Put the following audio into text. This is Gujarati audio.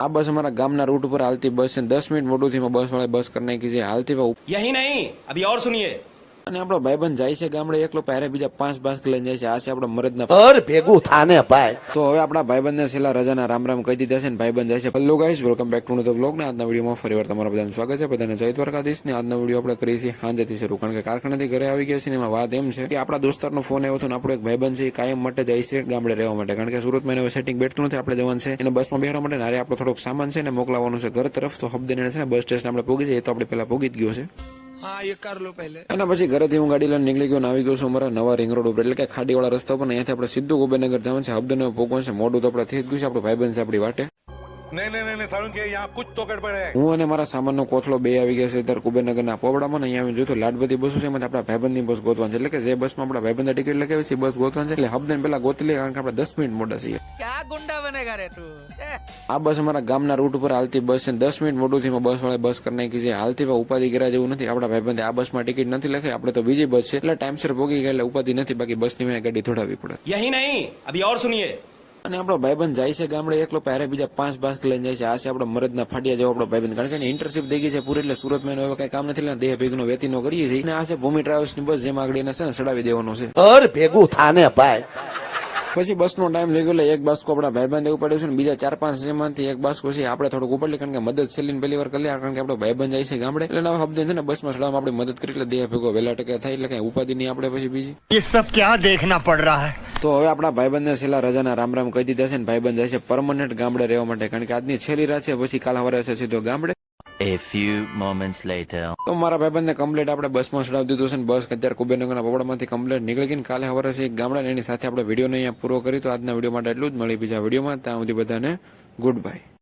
આ બસ અમારા ગામના રૂટ ઉપર હાલતી બસ છે. 10 મિનિટ મોડું થી બસ વાળા બસ કરી નાખી છે હાલતી. यही नहीं, अभी और सुनिए। અને આપણો ભાઈબંધ જાય છે ગામડે એકલો, પહેરે બીજા 5 બાસ્ક લઈને જાય છે. આ છે આપણો મરદના ઘર ભેગું થાને ભાઈ. તો હવે આપણા ભાઈબંધને છેલ્લા રજાના રામ રામ કહી દીધા છે ને ભાઈબંધ જાય છે. Hello guys, welcome back to the vlog. ને આજના વિડીયોમાં ફરીવાર તમારા બધાનું સ્વાગત છે. બધાને જય દ્વારકાધીશ. ને આજનો વિડીયો આપણે કરીએ છીએ સાંજેથી શરૂ, કારણ કે કારખાનેથી ઘરે આવી ગયા છે. ને એમાં વાત એમ છે કે આપણા દોસ્તારનો ફોન આવ્યો હતો ને આપણો એક ભાઈબંધ છે એ કાયમ માટે જાય છે ગામડે રહેવા માટે, કારણ કે સુરતમાં એને સેટિંગ બેઠતું નથી. આપણે જવાનું છે એને બસમાં બેસવા માટે, નારે આપણો થોડોક સામાન છે ને મોકલાવવાનું છે ઘર તરફ. તો હબદેને છે ને બસ સ્ટેશન આપણે પહોંચી જઈએ, તો આપણે પહેલા પહોંચી જ ગયો છે. हाँ ये कर लो पहले। એના પછી ઘરેથી હું ગાડી લઈને નીકળી ગયો, આવી ગયો છું અમારા નવા રિંગ રોડ ઉપર, એટલે કે ખાડીવાળા રસ્તા ઉપર. અહીંયાથી આપણે સીધું ગોબરનગર જવાનું છે. હબદને પહોંચવાનું છે. મોડું તો આપણે થઈ જ ગયું છે. આપણો ભાઈબંધ છે આપણી વાટે. नहीं सारुण के यहाँ कुछ तो गड़बड़ है। હું અને મારા સામાનનો કોથળો બે આવી ગયા છે ત્યારે કુબેરનગરના પોવડામાં. અહીંયા આવીને જોયું લાડ બધી બસો છે, એમાંથી આપણા ભાઈબંધની બસ ગોતવાની છે. એટલે કે જે બસમાં આપણા ભાઈબંધ ટિકિટ લગાવી છે બસ ગોતવાની છે. એટલે હબદને પેલા ગોતી લે, કારણ કે આપણે 10 મિનિટ મોડા છીએ. क्या गुंडा बनेगा रे तू। આ બસ અમારા ગામના રૂટ ઉપર હાલતી બસ છે. 10 મિનિટ મોડું થી બસ વાળા બસ કરી નાખી છે હાલતી. ઉપાધિ કર્યા જેવું નથી. આપણા ભાઈબંધે આ બસમાં ટિકિટ નથી લખી, આપણે તો બીજી બસ છે એટલે ટાઈમસર ભોગી ગયા, એટલે ઉપાધિ નથી. બાકી બસની મેં ગાડી થોડાવી પડે. यही नहीं, अभी और सुनिए। અને આપણો ભાઈબંધ જાય છે ગામડે એકલો, પહેરે બીજા 5 બાસ્ક લઈને જાય છે. આ છે આપણો મરદના ફાટિયા જેવો આપણો ભાઈબંધ, કારણ કે એની ઇન્ટર્નશિપ થઈ ગઈ છે પૂરી, એટલે સુરતમાં એનો હવે કઈ કામ નથી, દેહ ભેગનો વેતીનો કરીએ છીએ. અને આ છે ભૂમિ ટ્રાવેલ્સની બસ, જેમાં આગળ એને છે ને ચડાવી દેવાનો છે. ઘર ભેગું થાને ભાઈ. પછી બસનો ટાઈમ થઈ ગયો એટલે એક બાસ્કો આપણા ભાઈબંધે ઉપાડ્યો છે ને બીજા 4-5 જેમાંથી એક બાસ્કો છે આપણે થોડુંક ઉપાડી, કારણ કે મદદ સેલીને પહેલી વાર કરી લે, કારણ કે આપણો ભાઈબંધ જાય છે ગામડે. એટલે નવા હબદે છે ને બસમાં ચડાવવામાં આપણી મદદ કરી, એટલે દેહ ભેગો વહેલા ટકે થાય, એટલે કઈ ઉપાધિ નહીં આપણે પછી બીજી. ये सब क्या देखना पड़ रहा है। તો હવે આપણા ભાઈબંધને છેલ્લા રજાના રામ રામ કહી દીધા છે ને ભાઈબંધ જાય છે પરમનન્ટ ગામડે રહેવા માટે, કારણ કે આજની છેલ્લી રાત છે, પછી કાલ સવારે છે સીધો ગામડે. A few moments later. તો મારા ભાઈબંધને કમ્પ્લેટ આપણે બસમાં ચડાવી દીધું છે ને બસ અત્યારે કુબેરનગરના પોપડામાંથી કમ્પ્લેટ નીકળી ગઈ. કાલે સવારે છે એક ગામડા, એની સાથે આપણે વિડીયોને અહીંયા પૂરો કરી. તો આજના વિડીયો માટે એટલું જ. મળી બીજા વિડીયોમાં, ત્યાં સુધી બધાને ગુડ બાય.